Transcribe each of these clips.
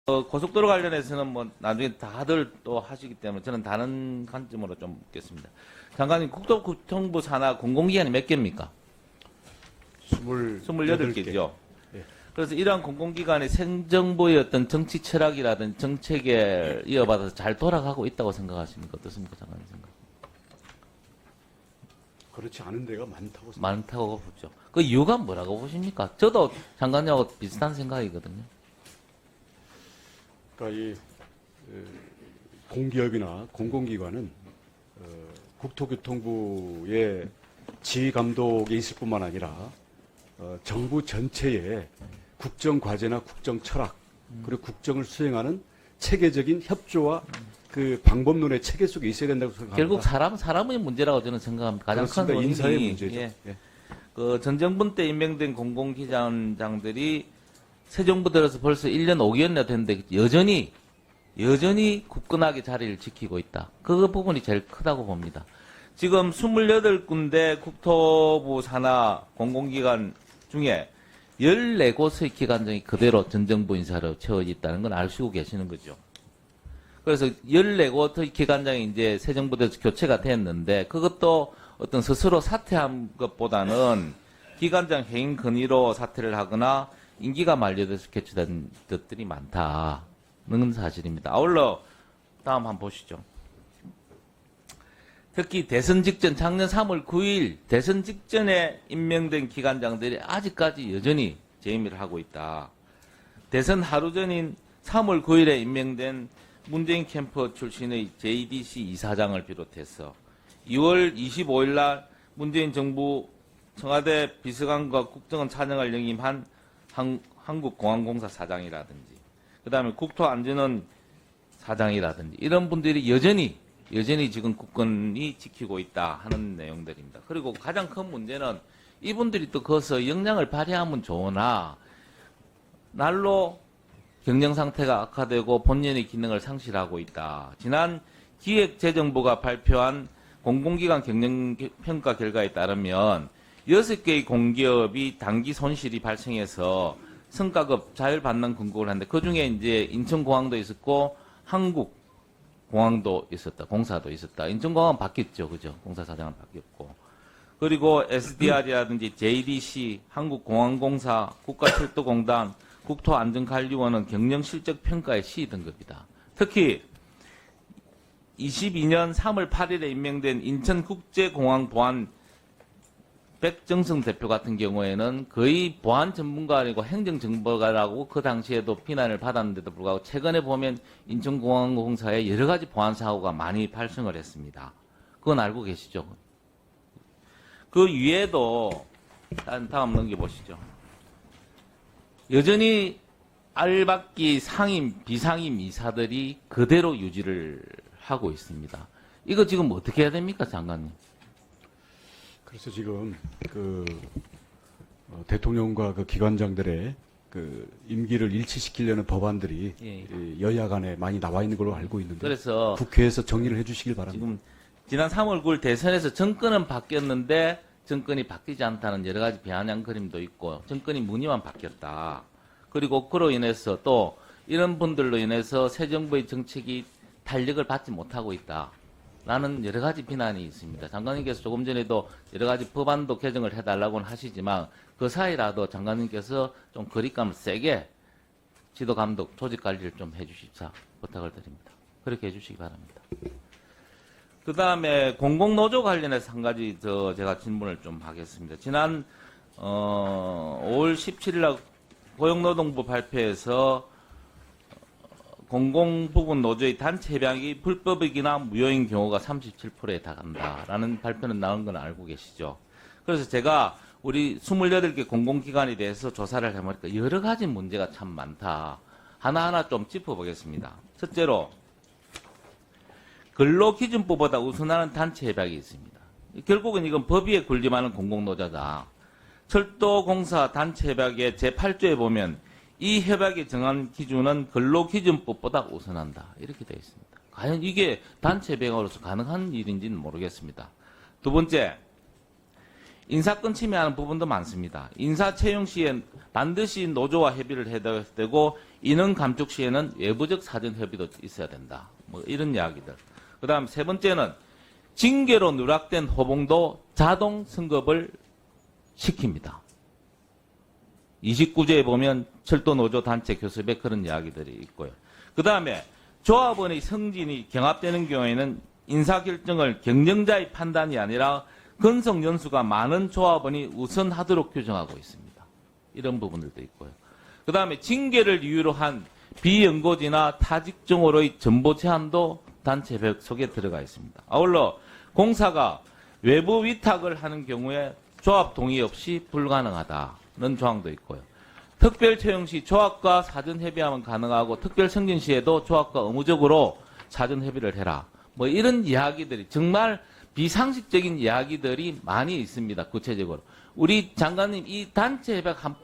고속도로 관련해서는 뭐 나중에 다들 또 하시기 때문에 저는 다른 관점으로 좀 묻겠습니다. 장관님, 국토교통부 산하 공공기관이 몇 개입니까? 28개죠. 예. 그래서 이러한 공공기관이 생정부의 어떤 정치 철학이라든지 정책에 이어받아서 잘 돌아가고 있다고 생각하십니까? 어떻습니까, 장관님 생각? 그렇지 않은 데가 많다고 생각합니다. 많다고 보죠. 그 이유가 뭐라고 보십니까? 저도 장관님하고 비슷한 생각이거든요. 그러니까 이 공기업이나 공공기관은 국토교통부의 지휘 감독에 있을 뿐만 아니라 정부 전체의 국정 과제나 국정 철학 그리고 국정을 수행하는 체계적인 협조와 그 방법론의 체계 속에 있어야 된다고 생각합니다. 결국 사람의 문제라고 저는 생각합니다. 가장 큰 그렇습니다. 원인이 인사의 문제죠. 예. 예. 그 전 정부 때 임명된 공공기관장들이 새 정부 들어서 벌써 1년 5개월이나 됐는데 여전히 굳건하게 자리를 지키고 있다. 그 부분이 제일 크다고 봅니다. 지금 28군데 국토부 산하 공공기관 중에 14곳의 기관장이 그대로 전 정부 인사로 채워져 있다는 건 아시고 계시는 거죠. 그래서 14곳의 기관장이 이제 새 정부 들어서 교체가 됐는데 그것도 어떤 스스로 사퇴한 것보다는 기관장 해임 건의로 사퇴를 하거나 임기가 만료돼서 개최된 것들이 많다는 사실입니다. 아울러 다음 한번 보시죠. 특히 대선 직전 작년 3월 9일 대선 직전에 임명된 기관장들이 아직까지 여전히 재임을 하고 있다. 대선 하루 전인 3월 9일에 임명된 문재인 캠프 출신의 JDC 이사장을 비롯해서 2월 25일 날 문재인 정부 청와대 비서관과 국정원 차장을 영임한 한국공항공사 사장이라든지 그다음에 국토안전원 사장이라든지 이런 분들이 여전히 지금 국권이 지키고 있다 하는 내용들입니다. 그리고 가장 큰 문제는 이분들이 또 거기서 역량을 발휘하면 좋으나 날로 경영 상태가 악화되고 본연의 기능을 상실하고 있다. 지난 기획재정부가 발표한 공공기관 경영평가 결과에 따르면 6개의 공기업이 단기 손실이 발생해서 성과급 자율반환 권고를 하는데 그중에 이제 인천공항도 있었고 한국공항도 있었다. 공사도 있었다. 인천공항은 바뀌었죠. 그죠? 공사사장은 바뀌었고. 그리고 SDR이라든지 JDC, 한국공항공사, 국가철도공단, 국토안전관리원은 경영실적 평가에 시의 등급이다. 특히 22년 3월 8일에 임명된 인천국제공항 보안 백정성 대표 같은 경우에는 거의 보안 전문가 아니고 행정정보가라고 그 당시에도 비난을 받았는데도 불구하고 최근에 보면 인천공항공사에 여러 가지 보안 사고가 많이 발생을 했습니다. 그건 알고 계시죠? 그 위에도 다음 넘겨보시죠. 여전히 알박기 상임, 비상임 이사들이 그대로 유지를 하고 있습니다. 이거 지금 어떻게 해야 됩니까, 장관님? 그래서 지금 대통령과 그 기관장들의 그 임기를 일치시키려는 법안들이 예. 여야 간에 많이 나와 있는 걸로 알고 있는데 그래서 국회에서 정리를 해주시길 바랍니다. 지금 지난 3월 9일 대선에서 정권은 바뀌었는데 정권이 바뀌지 않다는 여러 가지 비아냥 그림도 있고 정권이 무늬만 바뀌었다. 그리고 그로 인해서 또 이런 분들로 인해서 새 정부의 정책이 탄력을 받지 못하고 있다. 라는 여러 가지 비난이 있습니다. 장관님께서 조금 전에도 여러 가지 법안도 개정을 해달라고는 하시지만 그 사이라도 장관님께서 좀 거리감을 세게 지도 감독, 조직 관리를 좀 해주십사 부탁을 드립니다. 그렇게 해주시기 바랍니다. 그 다음에 공공노조 관련해서 한 가지 제가 질문을 좀 하겠습니다. 지난 5월 17일 날 고용노동부 발표에서 공공부문 노조의 단체 협약이 불법이거나 무효인 경우가 37%에 달한다라는 발표는 나온 건 알고 계시죠. 그래서 제가 우리 28개 공공기관에 대해서 조사를 해보니까 여러 가지 문제가 참 많다. 하나하나 좀 짚어보겠습니다. 첫째로 근로기준법보다 우선하는 단체 협약이 있습니다. 결국은 이건 법 위에 군림하는 공공노조다. 철도공사 단체 협약의 제8조에 보면 이 협약이 정한 기준은 근로기준법보다 우선한다. 이렇게 되어 있습니다. 과연 이게 단체 협약으로서 가능한 일인지는 모르겠습니다. 두 번째, 인사권 침해하는 부분도 많습니다. 인사 채용 시에 반드시 노조와 협의를 해야 되고 인원 감축 시에는 외부적 사전 협의도 있어야 된다. 뭐 이런 이야기들. 그다음 세 번째는 징계로 누락된 호봉도 자동 승급을 시킵니다. 29조에 보면 철도노조 단체 교섭에 그런 이야기들이 있고요. 그 다음에 조합원의 승진이 경합되는 경우에는 인사결정을 경영자의 판단이 아니라 근속 연수가 많은 조합원이 우선하도록 규정하고 있습니다. 이런 부분들도 있고요. 그 다음에 징계를 이유로 한 비연고지나 타직종으로의 전보 제한도 단체 법 속에 들어가 있습니다. 아울러 공사가 외부 위탁을 하는 경우에 조합 동의 없이 불가능하다는 조항도 있고요. 특별 채용 시 조합과 사전 협의하면 가능하고 특별 승진 시에도 조합과 의무적으로 사전 협의를 해라. 뭐 이런 이야기들이 정말 비상식적인 이야기들이 많이 있습니다. 구체적으로. 우리 장관님 이 단체 협약 한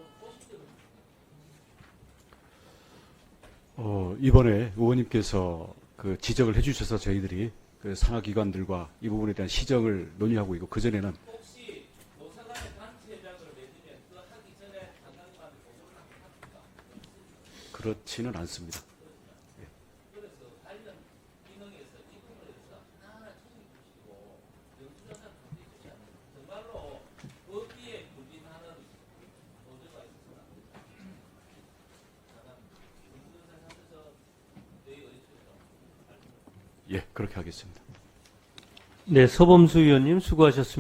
이번에 의원님께서 그 지적을 해주셔서 저희들이 그 산하기관들과 이 부분에 대한 시정을 논의하고 있고 그전에는 혹시 노사 간의 단체 협약을 맺으면 그 하기 전에 장관님한테 보고를 합니까? 그렇지는 않습니다. 그래서 관련 기능에서 이 부분에서 하나하나 챙겨주시고 영수증을 받으시지 않는 정말로 법위에 불린하는 노조가 있어서는 안 됩니다. 영수증을 하셔서 저희 의식을 좀 예, 그렇게 하겠습니다. 네, 서범수 의원님 수고하셨습니다.